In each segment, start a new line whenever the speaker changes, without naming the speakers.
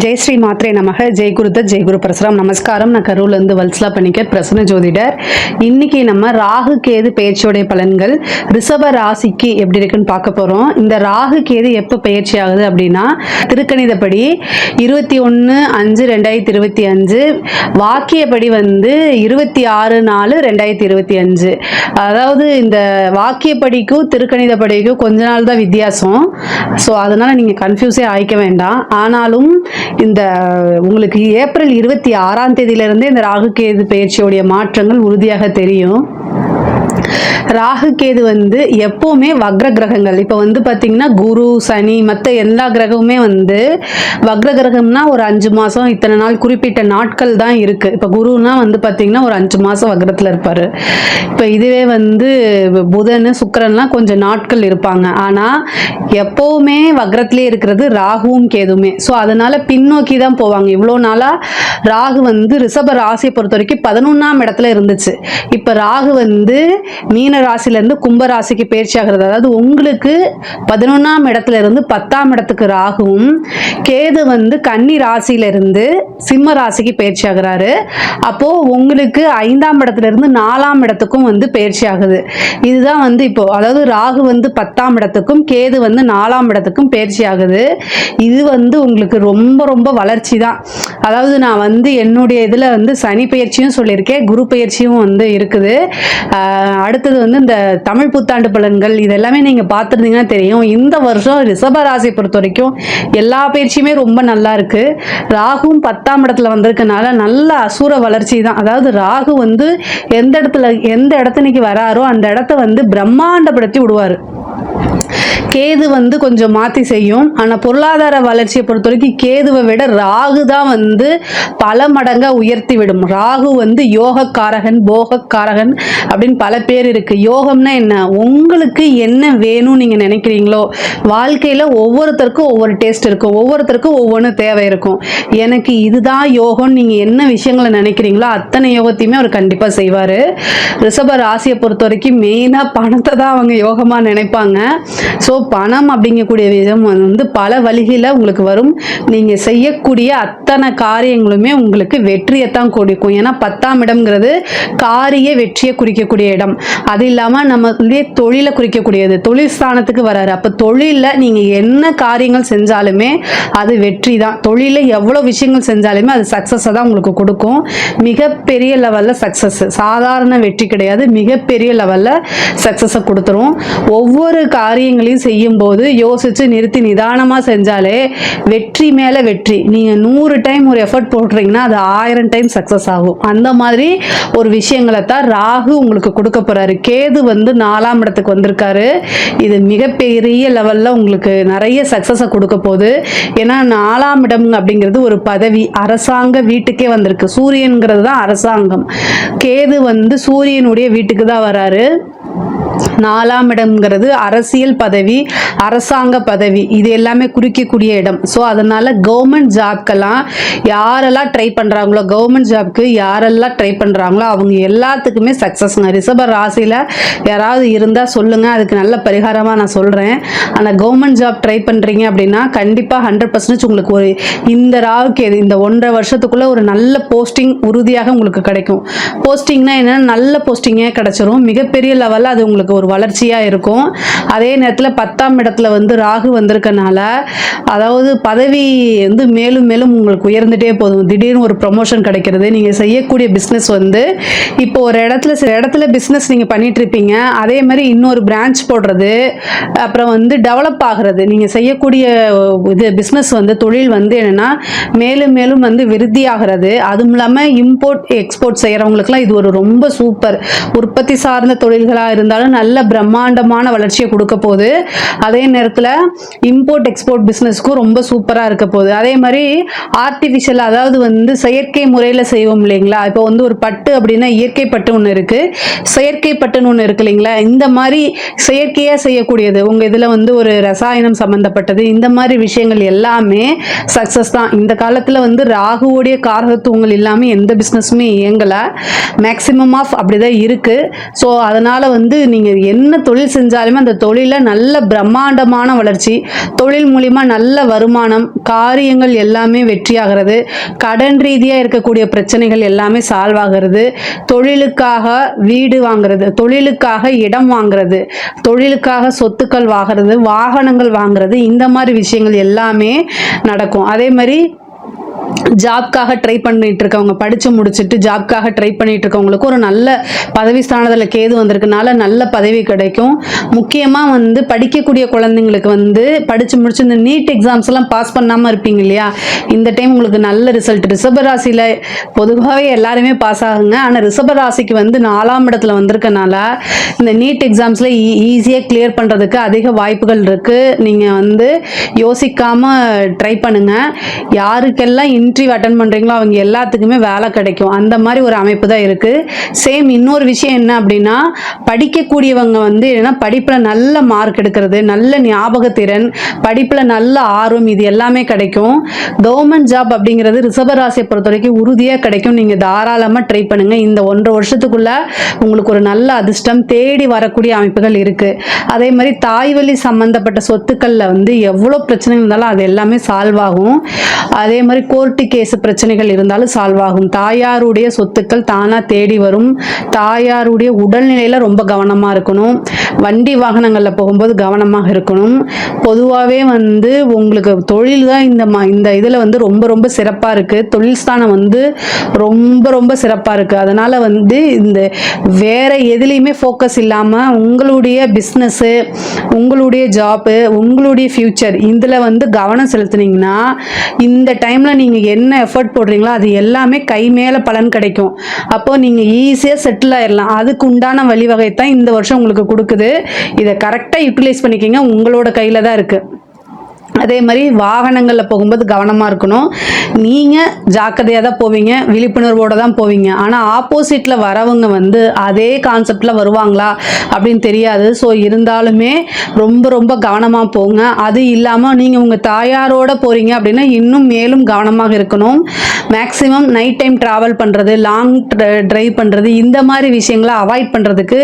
ஜெய் ஸ்ரீ மாத்ரே நமக. ஜெய் குருதத், ஜெய் குரு பரசுராம். நமஸ்காரம். நான் கரூர்லேருந்து வல்சலா பணிக்கர், பிரசன்ன ஜோதிடர். இன்னைக்கு நம்ம ராகு கேது பெயர்ச்சியோடைய பலன்கள் ரிஷப ராசிக்கு எப்படி இருக்குன்னு பார்க்க போறோம். இந்த ராகு கேது எப்போ பயிற்சி ஆகுது அப்படின்னா, திருக்கணிதப்படி 21/5/2025, வாக்கியப்படி 26/4/2025. அதாவது இந்த வாக்கியப்படிக்கும் திருக்கணிதப்படிக்கும் கொஞ்ச நாள் தான் வித்தியாசம். ஸோ அதனால நீங்க கன்ஃபியூஸே ஆயிக்க வேண்டாம். ஆனாலும் இந்த உங்களுக்கு ஏப்ரல் 26ஆம் தேதியிலிருந்தே இந்த ராகு கேது பயிற்சியோடைய மாற்றங்கள் உறுதியாக தெரியும். ராகு கேது எப்பவுமே வக்ர கிரகங்கள். இப்போ பார்த்தீங்கன்னா குரு, சனி, மற்ற எல்லா கிரகமுமே வக்ர கிரகம்னா ஒரு 5 மாதம், இத்தனை நாள், குறிப்பிட்ட நாட்கள் தான் இருக்கு. இப்போ குருனா பார்த்தீங்கன்னா ஒரு 5 மாதம் வக்ரத்தில் இருப்பார். இப்போ இதுவே புதன், சுக்கிரன்லாம் கொஞ்சம் நாட்கள் இருப்பாங்க. ஆனால் எப்பவுமே வக்ரத்திலே இருக்கிறது ராகுவும் கேதுமே. ஸோ அதனால பின்னோக்கி தான் போவாங்க. இவ்வளோ நாளாக ராகு ரிஷப ராசியை பொறுத்த வரைக்கும் 11ஆம் இடத்துல இருந்துச்சு. இப்போ ராகு மீன ராசியிலிருந்து கும்ப ராசிக்கு பயிற்சி ஆகிறது. அதாவது உங்களுக்கு 11ஆம் இடத்துல இருந்து 10ஆம் இடத்துக்கு ராகுவும், கேது கன்னி ராசியிலிருந்து சிம்ம ராசிக்கு பயிற்சி ஆகிறாரு. அப்போ உங்களுக்கு 5ஆம் இடத்துல இருந்து 4ஆம் இடத்துக்கும் பயிற்சி ஆகுது. இதுதான் இப்போ அதாவது ராகு 10ஆம் இடத்துக்கும் கேது 4ஆம் இடத்துக்கும் பயிற்சி ஆகுது. இது உங்களுக்கு ரொம்ப ரொம்ப வளர்ச்சி தான். அதாவது நான் என்னுடைய இதுல சனி பயிற்சியும் சொல்லியிருக்கேன், குரு பயிற்சியும் இருக்குது. அடுத்தது இந்த தமிழ் புத்தாண்டு பலன்கள் இதெல்லாமே நீங்க பார்த்துருந்தீங்கன்னா தெரியும். இந்த வருஷம் ரிஷப ராசியை பொறுத்த வரைக்கும் எல்லா பயிற்சியுமே ரொம்ப நல்லா இருக்கு. ராகுவும் 10ஆம் இடத்துல வந்திருக்கனால நல்ல அசுர வளர்ச்சி தான். அதாவது ராகு எந்த இடத்துக்கு வராரோ அந்த இடத்த பிரம்மாண்டப்படுத்தி விடுவாரு. கேது கொஞ்சம் மாற்றி செய்யும். ஆனால் பொருளாதார வளர்ச்சியை பொறுத்த வரைக்கும் கேதுவை விட ராகு தான் பல மடங்கா உயர்த்தி விடும். ராகு யோகக்காரகன், போகக்காரகன் அப்படின்னு பல பேர் இருக்கு. யோகம்னா என்ன? உங்களுக்கு என்ன வேணும்னு நீங்க நினைக்கிறீங்களோ, வாழ்க்கையில ஒவ்வொருத்தருக்கும் ஒவ்வொரு டேஸ்ட் இருக்கும், ஒவ்வொருத்தருக்கும் ஒவ்வொன்று தேவை இருக்கும். எனக்கு இதுதான் யோகம், நீங்க என்ன விஷயங்களை நினைக்கிறீங்களோ அத்தனை யோகத்தையுமே அவர் கண்டிப்பா செய்வாரு. ரிஷப ராசியை பொறுத்த வரைக்கும் மெயினா பணத்தை தான் அவங்க யோகமா நினைப்பாங்க. ஸோ பணம் அப்படிங்கக்கூடிய விதம் பல வழிகளில் உங்களுக்கு வரும். நீங்கள் செய்யக்கூடிய அத்தனை காரியங்களுமே உங்களுக்கு வெற்றியைத்தான் கொடுக்கும். ஏன்னா 10ஆம் இடம்ங்கிறது காரிய வெற்றியை குறிக்கக்கூடிய இடம். அது இல்லாமல் நம்ம தொழிலை குறிக்கக்கூடியது. தொழில் ஸ்தானத்துக்கு வராரு. அப்போ தொழிலில் நீங்கள் என்ன காரியங்கள் செஞ்சாலுமே அது வெற்றி தான். தொழிலில் எவ்வளோ விஷயங்கள் செஞ்சாலுமே அது சக்ஸஸை தான் உங்களுக்கு கொடுக்கும். மிகப்பெரிய லெவலில் சக்ஸஸ், சாதாரண வெற்றி கிடையாது, மிகப்பெரிய லெவலில் சக்ஸஸை கொடுத்துரும். ஒவ்வொரு காரியங்களையும் செய்யும் போது யோசிச்சு நிறுத்தி நிதானமா செஞ்சாலே வெற்றி மேல வெற்றி. நீங்க 100 டைம் ஒரு எஃபர்ட் போடுறீங்கன்னா அது 1000 டைம் சக்சஸ் ஆகும். அந்த மாதிரி ஒரு விஷயங்களை தான் ராகு உங்களுக்கு கொடுக்க போறாரு. கேது 4ஆம் இடத்துக்கு வந்திருக்காரு. இது மிகப்பெரிய லெவல்ல உங்களுக்கு நிறைய சக்சஸை கொடுக்க போகுது. ஏன்னா 4ஆம் இடம் அப்படிங்கிறது ஒரு பதவி, அரசாங்க வீட்டுக்கே வந்திருக்கு. சூரியன்கிறது தான் அரசாங்கம். கேது சூரியனுடைய வீட்டுக்கு தான் வராரு. 4ஆம் இடம்ங்கிறது அரசியல் பதவி, அரசாங்க பதவி, இது எல்லாமே குறிக்கக்கூடிய இடம். ஸோ அதனால கவர்மெண்ட் ஜாப்க்கெல்லாம் யாரெல்லாம் ட்ரை பண்ணுறாங்களோ, கவர்மெண்ட் ஜாப்க்கு யாரெல்லாம் ட்ரை பண்ணுறாங்களோ அவங்க எல்லாத்துக்குமே சக்ஸஸ்ங்க. ரிஷப ராசியில் யாராவது இருந்தால் சொல்லுங்கள், அதுக்கு நல்ல பரிகாரமாக நான் சொல்கிறேன். ஆனால் கவர்மெண்ட் ஜாப் ட்ரை பண்ணுறீங்க அப்படின்னா கண்டிப்பாக 100% உங்களுக்கு ஒரு இந்த ராவுக்கு இந்த 1.5 வருஷத்துக்குள்ளே ஒரு நல்ல போஸ்டிங் உறுதியாக உங்களுக்கு கிடைக்கும். போஸ்டிங்னா என்னென்னா நல்ல போஸ்டிங்கே கிடைச்சிரும். மிகப்பெரிய லெவலில் அது உங்களுக்கு ஒரு வளர்ச்சியா இருக்கும். அதே நேரத்தில் 10ஆம் இடத்துல ராகு வந்திருக்கனால அதாவது பதவி மேலும் மேலும் உங்களுக்கு உயர்ந்துட்டே போதும். திடீர்னு ஒரு ப்ரொமோஷன் கிடைக்கிறது. நீங்க செய்யக்கூடிய பிஸ்னஸ் இப்போ ஒரு இடத்துல பிஸ்னஸ் நீங்க பண்ணிட்டு இருப்பீங்க, அதே மாதிரி இன்னொரு பிரான்ச் போடுறது, அப்புறம் டெவலப் ஆகிறது. நீங்க செய்யக்கூடிய இது பிஸ்னஸ் தொழில் என்னன்னா மேலும் மேலும் விருத்தி ஆகிறது. அதுவும் இல்லாமல் இம்போர்ட் எக்ஸ்போர்ட் செய்யறவங்களுக்குலாம் இது ஒரு ரொம்ப சூப்பர். உற்பத்தி சார்ந்த தொழில்களா இருந்தாலும் நல்ல பிரம்மாண்டமான வளர்ச்சியை கொடுக்க போகுது. அதே நேரத்தில் இம்போர்ட் எக்ஸ்போர்ட் பிஸ்னஸ்க்கும் ரொம்ப சூப்பராக இருக்க போகுது. அதே மாதிரி ஆர்டிஃபிஷியல், அதாவது செயற்கை முறையில் செய்வோம் இல்லைங்களா. இப்போ ஒரு பட்டு அப்படின்னா இயற்கை பட்டு ஒன்று இருக்கு, செயற்கை பட்டுன்னு ஒன்று இருக்கு இல்லைங்களா. இந்த மாதிரி செயற்கையாக செய்யக்கூடியது உங்கள் இதில் ஒரு ரசாயனம் சம்பந்தப்பட்டது, இந்த மாதிரி விஷயங்கள் எல்லாமே சக்ஸஸ் தான். இந்த காலத்தில் ராகுவோடைய காரகத்துவங்கள் இல்லாமல் எந்த பிஸ்னஸுமே இயங்கலை. மேக்சிமம் ஆஃப் அப்படிதான் இருக்கு. ஸோ அதனால நீங்கள் நீங்கள் என்ன தொழில் செஞ்சாலுமே அந்த தொழிலில் நல்ல பிரம்மாண்டமான வளர்ச்சி, தொழில் மூலிமா நல்ல வருமானம், காரியங்கள் எல்லாமே வெற்றியாகிறது, கடன் ரீதியாக இருக்கக்கூடிய பிரச்சனைகள் எல்லாமே சால்வ் ஆகிறது, தொழிலுக்காக வீடு வாங்குறது, தொழிலுக்காக இடம் வாங்குறது, தொழிலுக்காக சொத்துக்கள் வாங்குறது, வாகனங்கள் வாங்குறது, இந்த மாதிரி விஷயங்கள் எல்லாமே நடக்கும். அதே மாதிரி ஜாப்காக ட்ரை பண்ணிட்டு இருக்கவங்க, படித்து முடிச்சுட்டு ஜாப்காக ட்ரை பண்ணிட்டு இருக்கவங்களுக்கு ஒரு நல்ல பதவி ஸ்தானத்தில் கேது வந்திருக்கனால நல்ல பதவி கிடைக்கும். முக்கியமாக வந்து படிக்கக்கூடிய குழந்தைங்களுக்கு வந்து படித்து முடிச்சு இந்த நீட் எக்ஸாம்ஸ் எல்லாம் பாஸ் பண்ணாமல் இருப்பீங்க இல்லையா, இந்த டைம் உங்களுக்கு நல்ல ரிசல்ட். ரிஷபராசியில் பொதுவாகவே எல்லாருமே பாஸ் ஆகுங்க. ஆனால் ரிஷபராசிக்கு வந்து 4ஆம் இடத்துல வந்திருக்கனால இந்த நீட் எக்ஸாம்ஸில் ஈஸியாக கிளியர் பண்ணுறதுக்கு அதிக வாய்ப்புகள் இருக்குது. நீங்கள் வந்து யோசிக்காமல் ட்ரை பண்ணுங்கள். யாருக்கெல்லாம் இன்டர்வியூ அட்டன் பண்ணுறீங்களோ அவங்க எல்லாத்துக்குமே வேலை கிடைக்கும். அந்த மாதிரி ஒரு அமைப்பு தான் இருக்குது. சேம் இன்னொரு விஷயம் என்ன அப்படின்னா, படிக்கக்கூடியவங்க வந்து என்னன்னா படிப்பில் நல்ல மார்க் எடுக்கிறது, நல்ல ஞாபகத்திறன், படிப்பில் நல்ல ஆர்வம், இது எல்லாமே கிடைக்கும். கவர்மெண்ட் ஜாப் அப்படிங்கிறது ரிஷபராசியை பொறுத்த வரைக்கும் உறுதியாக கிடைக்கும். நீங்கள் தாராளமாக ட்ரை பண்ணுங்கள். இந்த 1.5 வருஷத்துக்குள்ள உங்களுக்கு ஒரு நல்ல அதிர்ஷ்டம் தேடி வரக்கூடிய அமைப்புகள் இருக்குது. அதே மாதிரி தாய் வழி சம்மந்தப்பட்ட சொத்துக்களில் வந்து எவ்வளோ பிரச்சனை இருந்தாலும் அது எல்லாமே சால்வ் ஆகும். அதே மாதிரி கோர்ட்டு கேஸ் பிரச்சனைகள் இருந்தாலும் சால்வ் ஆகும். தாயாருடைய சொத்துக்கள் தானாக தேடி வரும். தாயாருடைய உடல்நிலையில் ரொம்ப கவனமாக இருக்கணும். வண்டி வாகனங்களில் போகும்போது கவனமாக இருக்கணும். பொதுவாகவே வந்து உங்களுக்கு தொழில் தான் இந்த இதில் வந்து ரொம்ப ரொம்ப சிறப்பாக இருக்குது. தொழில் ஸ்தானம் வந்து ரொம்ப ரொம்ப சிறப்பாக இருக்குது. அதனால் வந்து இந்த வேறு எதுலேயுமே ஃபோக்கஸ் இல்லாமல் உங்களுடைய பிஸ்னஸ்ஸு, உங்களுடைய ஜாப்பு, உங்களுடைய ஃப்யூச்சர் இதில் வந்து கவனம் செலுத்துனீங்கன்னா இந்த டைமில் நீங்கள் என்ன எஃபர்ட் போடுறீங்களோ அது எல்லாமே கை மேலே பலன் கிடைக்கும். அப்போது நீங்கள் ஈஸியாக செட்டில் ஆயிடலாம். அதுக்கு உண்டான வழிவகை தான் இந்த வருஷம் உங்களுக்கு கொடுக்குது. இதை கரெக்டாக யூட்டிலைஸ் பண்ணிக்கிங்க. உங்களோட கையில் தான் இருக்குது. அதே மாதிரி வாகனங்களில் போகும்போது கவனமாக இருக்கணும். நீங்கள் ஜாக்கிரதையாக தான் போவீங்க, விழிப்புணர்வோடு தான் போவீங்க. ஆனால் ஆப்போசிட்டில் வரவங்க வந்து அதே கான்செப்டில் வருவாங்களா அப்படின்னு தெரியாது. ஸோ இருந்தாலுமே ரொம்ப ரொம்ப கவனமாக போங்க. அது இல்லாமல் நீங்கள் உங்கள் தாயாரோடு போகிறீங்க அப்படின்னா இன்னும் மேலும் கவனமாக இருக்கணும். மேக்ஸிமம் நைட் டைம் ட்ராவல் பண்ணுறது, லாங் ட்ரைவ் பண்ணுறது, இந்த மாதிரி விஷயங்களை அவாய்ட் பண்ணுறதுக்கு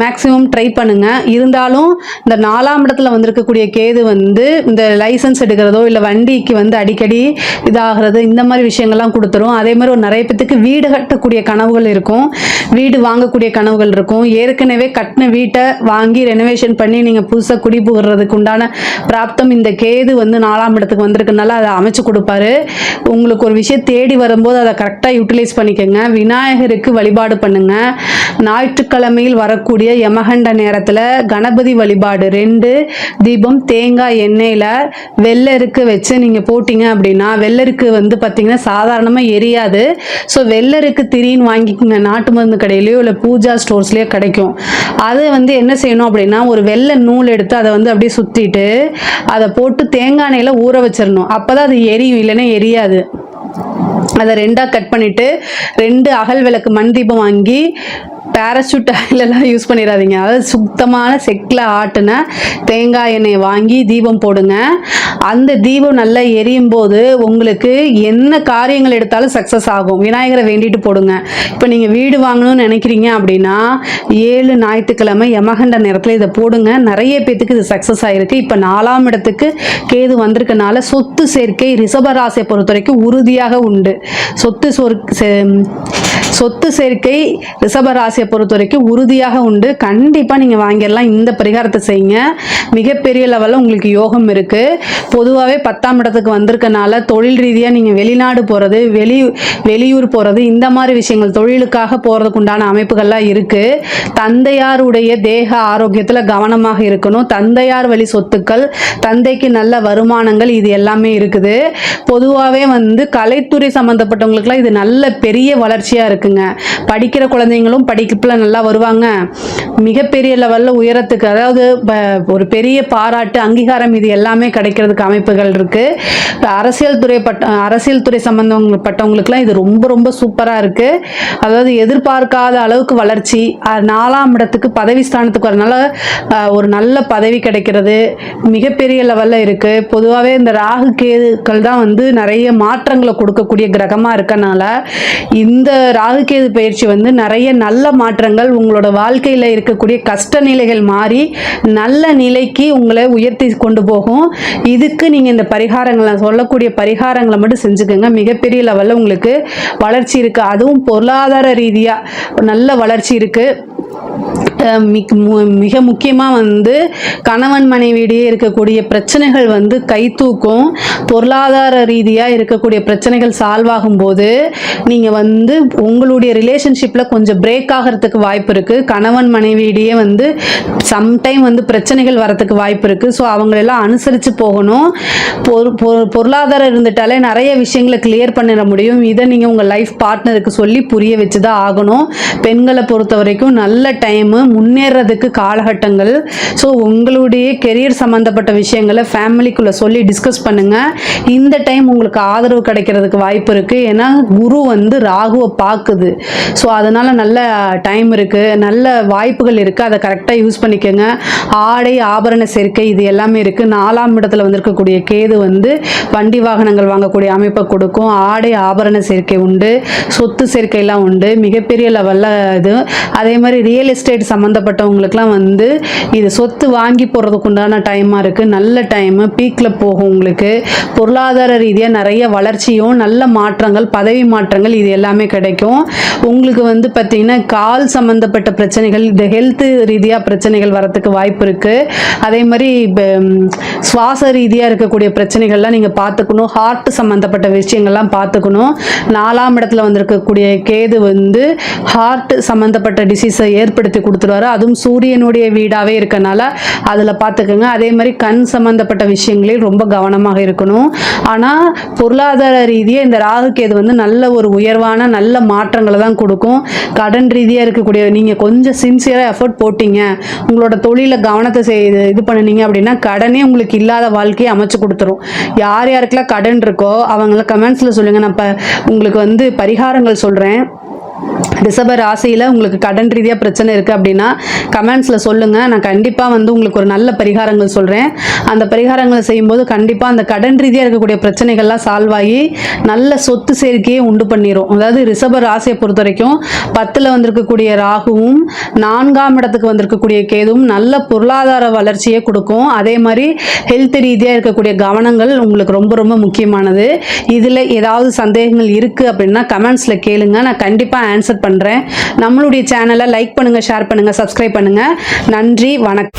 மேக்ஸிமம் ட்ரை பண்ணுங்கள். இருந்தாலும் இந்த 4ஆம் இடத்துல வந்திருக்கக்கூடிய கேது வந்து இந்த லைசன்ஸ் எடுக்கிறதோ இல்லை வண்டிக்கு வந்து அடிக்கடி இதாகிறது, இந்த மாதிரி விஷயங்கள்லாம் கொடுத்துரும். அதே மாதிரி ஒரு நிறைய பேத்துக்கு வீடு கட்டக்கூடிய கனவுகள் இருக்கும், வீடு வாங்கக்கூடிய கனவுகள் இருக்கும். ஏற்கனவே கட்டின வீட்டை வாங்கி ரெனோவேஷன் பண்ணி நீங்கள் புதுசாக குடி புகிறதுக்கு உண்டான பிராப்தம் இந்த கேது வந்து 4ஆம் இடத்துக்கு வந்திருக்கனால அதை அமைச்சு கொடுப்பாரு. உங்களுக்கு ஒரு விஷயம் தேடி வரும்போது அதை கரெக்டாக யூட்டிலைஸ் பண்ணிக்கோங்க. விநாயகருக்கு வழிபாடு பண்ணுங்க. ஞாயிற்றுக்கிழமையில் வரக்கூடிய யமகண்ட நேரத்தில் கணபதி வழிபாடு 2 தீபம் தேங்காய் எண்ணெயில் வெள்ளருக்கு வச்சு நீங்கள் போட்டிங்க அப்படின்னா, வெள்ளருக்கு வந்து பார்த்தீங்கன்னா சாதாரணமாக எரியாது. ஸோ வெள்ளருக்கு திரின்னு வாங்கிக்கோங்க. நாட்டு மருந்து கடையிலையோ இல்லை பூஜா ஸ்டோர்ஸ்லேயோ கிடைக்கும். அதை வந்து என்ன செய்யணும் அப்படின்னா, ஒரு வெள்ளை நூல் எடுத்து அதை வந்து அப்படியே சுற்றிட்டு அதை போட்டு தேங்காய் எண்ணெயில் ஊற வச்சிடணும். அப்போ தான் அது எரியும், இல்லைன்னா எரியாது. அதை 2ஆக கட் பண்ணிவிட்டு 2 அகல் விளக்கு மண் தீபம் வாங்கி, பேராசூட் ஆயிலெல்லாம் யூஸ் பண்ணிடாதீங்க. அதாவது சுத்தமான செக்கில் ஆட்டின தேங்காய் எண்ணெய் வாங்கி தீபம் போடுங்க. அந்த தீபம் நல்லா எரியும் போது உங்களுக்கு என்ன காரியங்கள் எடுத்தாலும் சக்ஸஸ் ஆகும். விநாயகரை வேண்டிட்டு போடுங்க. இப்போ நீங்கள் வீடு வாங்கணும்னு நினைக்கிறீங்க அப்படின்னா 7 ஞாயிற்றுக்கிழமை யமகண்ட நேரத்தில் இதை போடுங்க. நிறைய பேத்துக்கு இது சக்ஸஸ் ஆகிருக்கு. இப்போ 4ஆம் இடத்துக்கு கேது வந்திருக்கனால சொத்து சேர்க்கை ரிஷபராசியை பொறுத்த வரைக்கும் உறுதியாக உண்டு. சொத்து சேர்க்கை ரிஷபராசியை பொறுத்த வரைக்கும் உறுதியாக உண்டு. கண்டிப்பாக நீங்கள் வாங்கிடலாம். இந்த பரிகாரத்தை செய்யுங்க. மிகப்பெரிய லெவலில் உங்களுக்கு யோகம் இருக்குது. பொதுவாகவே 10ஆம் இடத்துக்கு வந்திருக்கனால தொழில் ரீதியாக நீங்கள் வெளிநாடு போகிறது, வெளியூர் போகிறது, இந்த மாதிரி விஷயங்கள் தொழிலுக்காக போகிறதுக்கு உண்டான அமைப்புகள்லாம் இருக்குது. தந்தையாருடைய தேக ஆரோக்கியத்தில் கவனமாக இருக்கணும். தந்தையார் வழி சொத்துக்கள், தந்தைக்கு நல்ல வருமானங்கள், இது எல்லாமே இருக்குது. பொதுவாகவே வந்து கலைத்துறை சம்மந்தப்பட்டவங்களுக்குலாம் இது நல்ல பெரிய வளர்ச்சியாக இருக்குங்க. படிக்கிற குழந்தைங்களும் படிப்பில் நல்லா வருவாங்க. மிகப்பெரிய லெவலில் உயரத்துக்கு, அதாவது ஒரு பெரிய பாராட்டு, அங்கீகாரம், இது எல்லாமே கிடைக்கிறதுக்கு அமைப்புகள் இருக்குது. அரசியல் துறை சம்பந்தப்பட்டவங்களுக்குலாம் இது ரொம்ப ரொம்ப சூப்பராக இருக்குது. அதாவது எதிர்பார்க்காத அளவுக்கு வளர்ச்சி. 4ஆம் இடத்துக்கு பதவி ஸ்தானத்துக்கு வரனால ஒரு நல்ல பதவி கிடைக்கிறது மிகப்பெரிய லெவலில் இருக்குது. பொதுவாகவே இந்த ராகு கேதுக்கள் தான் வந்து நிறைய மாற்றங்களை கொடுக்கக்கூடிய கிரகமாக இருக்கனால இந்த ராகு கேது பயிற்சி வந்து நிறைய நல்ல மாற்றங்கள், உங்களோட வாழ்க்கையில் இருக்கக்கூடிய கஷ்ட நிலைகள் மாறி நல்ல நிலைக்கு உங்களை உயர்த்தி கொண்டு போகும். இதுக்கு நீங்கள் இந்த பரிகாரங்களை சொல்லக்கூடிய பரிகாரங்களை மட்டும் செஞ்சுக்கோங்க. மிகப்பெரிய லெவலில் உங்களுக்கு வளர்ச்சி இருக்குது. அதுவும் பொருளாதார ரீதியாக நல்ல வளர்ச்சி இருக்குது. மிக முக்கியமாக வந்து கணவன் மனைவியிடையே இருக்கக்கூடிய பிரச்சனைகள் வந்து கை தூக்கும். பொருளாதார ரீதியாக இருக்கக்கூடிய பிரச்சனைகள் சால்வ் ஆகும்போது நீங்கள் வந்து உங்களுடைய ரிலேஷன்ஷிப்பில் கொஞ்சம் பிரேக் ஆகிறதுக்கு வாய்ப்பு இருக்குது. கணவன் மனைவியிடையே வந்து சம்டைம் வந்து பிரச்சனைகள் வரத்துக்கு வாய்ப்பு இருக்குது. ஸோ அவங்களெல்லாம் அனுசரித்து போகணும். பொருளாதாரம் இருந்துட்டாலே நிறைய விஷயங்களை கிளியர் பண்ணிட முடியும். இதை நீங்கள் உங்கள் லைஃப் பார்ட்னருக்கு சொல்லி புரிய வச்சு தான் ஆகணும். பெண்களை பொறுத்த வரைக்கும் நல்ல டைமு, முன்னேறதுக்கு காலகட்டங்கள். ஸோ உங்களுடைய கெரியர் சம்மந்தப்பட்ட விஷயங்களை ஃபேமிலிக்குள்ளே சொல்லி டிஸ்கஸ் பண்ணுங்கள். இந்த டைம் உங்களுக்கு ஆதரவு கிடைக்கிறதுக்கு வாய்ப்பு இருக்குது. ஏன்னா குரு வந்து ராகுவை பார்க்குது. ஸோ அதனால் நல்ல டைம் இருக்குது, நல்ல வாய்ப்புகள் இருக்குது. அதை கரெக்டாக யூஸ் பண்ணிக்கோங்க. ஆடை ஆபரண சேர்க்கை இது எல்லாமே இருக்குது. 4ஆம் இடத்துல வந்திருக்கக்கூடிய கேது வந்து வண்டி வாகனங்கள் வாங்கக்கூடிய அமைப்பை கொடுக்கும். ஆடை ஆபரண சேர்க்கை உண்டு, சொத்து சேர்க்கையெல்லாம் உண்டு, மிகப்பெரிய லெவலில் இது. அதே மாதிரி ரியல் எஸ்டேட் சம்மந்தப்பட்டவங்களுக்குலாம் வந்து இது சொத்து வாங்கி போகிறதுக்கு உண்டான டைமாக இருக்குது. நல்ல டைமு, பீக்கில் போகும். உங்களுக்கு பொருளாதார ரீதியாக நிறைய வளர்ச்சியும் நல்ல மாற்றங்கள், பதவி மாற்றங்கள் இது எல்லாமே கிடைக்கும். உங்களுக்கு வந்து பார்த்திங்கன்னா கால் சம்மந்தப்பட்ட பிரச்சனைகள், இந்த ஹெல்த் ரீதியாக பிரச்சனைகள் வரத்துக்கு வாய்ப்பு இருக்குது. அதே மாதிரி சுவாச ரீதியாக இருக்கக்கூடிய பிரச்சனைகள்லாம் நீங்கள் பார்த்துக்கணும். ஹார்ட் சம்மந்தப்பட்ட விஷயங்கள்லாம் பார்த்துக்கணும். 4ஆம் இடத்துல வந்திருக்கக்கூடிய கேது வந்து ஹார்ட் சம்மந்தப்பட்ட டிசீஸை ஏற்படுத்தி கொடுத்துருவாரு. அதுவும் சூரியனுடைய வீடாகவே இருக்கனால அதில் பார்த்துக்கோங்க. அதே மாதிரி கண் சம்மந்தப்பட்ட விஷயங்களையும் ரொம்ப கவனமாக இருக்கணும். ஆனால் பொருளாதார ரீதியாக இந்த ராகு கேது வந்து நல்ல ஒரு உயர்வான நல்ல மாற்றங்களை தான் கொடுக்கும். கடன் ரீதியாக இருக்கக்கூடிய நீங்கள் கொஞ்சம் சின்சியராக எஃபர்ட் போட்டிங்க, உங்களோட தொழிலில் கவனத்தை இது பண்ணினீங்க அப்படின்னா கடனே உங்களுக்கு இல்லாத வாழ்க்கையை அமைச்சு கொடுத்துரும். யார் யாருக்கெல்லாம் கடன் இருக்கோ அவங்கள கமெண்ட்ஸில் சொல்லுங்கள். நான் இப்போ உங்களுக்கு வந்து பரிகாரங்கள் சொல்கிறேன். ரிஷப ராசியில் உங்களுக்கு கடன் ரீதியாக பிரச்சனை இருக்குது அப்படின்னா கமெண்ட்ஸில் சொல்லுங்கள். நான் கண்டிப்பாக வந்து உங்களுக்கு ஒரு நல்ல பரிகாரங்கள் சொல்கிறேன். அந்த பரிகாரங்களை செய்யும்போது கண்டிப்பாக அந்த கடன் ரீதியாக இருக்கக்கூடிய பிரச்சனைகள்லாம் சால்வ் ஆகி நல்ல சொத்து சேர்க்கையை உண்டு பண்ணிடும். அதாவது ரிஷப ராசியை பொறுத்த வரைக்கும் 10ல் வந்திருக்கக்கூடிய ராகுவும் 4ஆம் இடத்துக்கு வந்திருக்கக்கூடிய கேதுவும் நல்ல பொருளாதார வளர்ச்சியை கொடுக்கும். அதே மாதிரி ஹெல்த் ரீதியாக இருக்கக்கூடிய கவனங்கள் உங்களுக்கு ரொம்ப ரொம்ப முக்கியமானது. இதில் ஏதாவது சந்தேகங்கள் இருக்குது அப்படின்னா கமெண்ட்ஸில் கேளுங்க. நான் கண்டிப்பாக ஆன்சர் பண்ணுறேன். நம்மளுடைய சேனலை லைக் பண்ணுங்கள், ஷேர் பண்ணுங்கள், சப்ஸ்கிரைப் பண்ணுங்கள். நன்றி, வணக்கம்.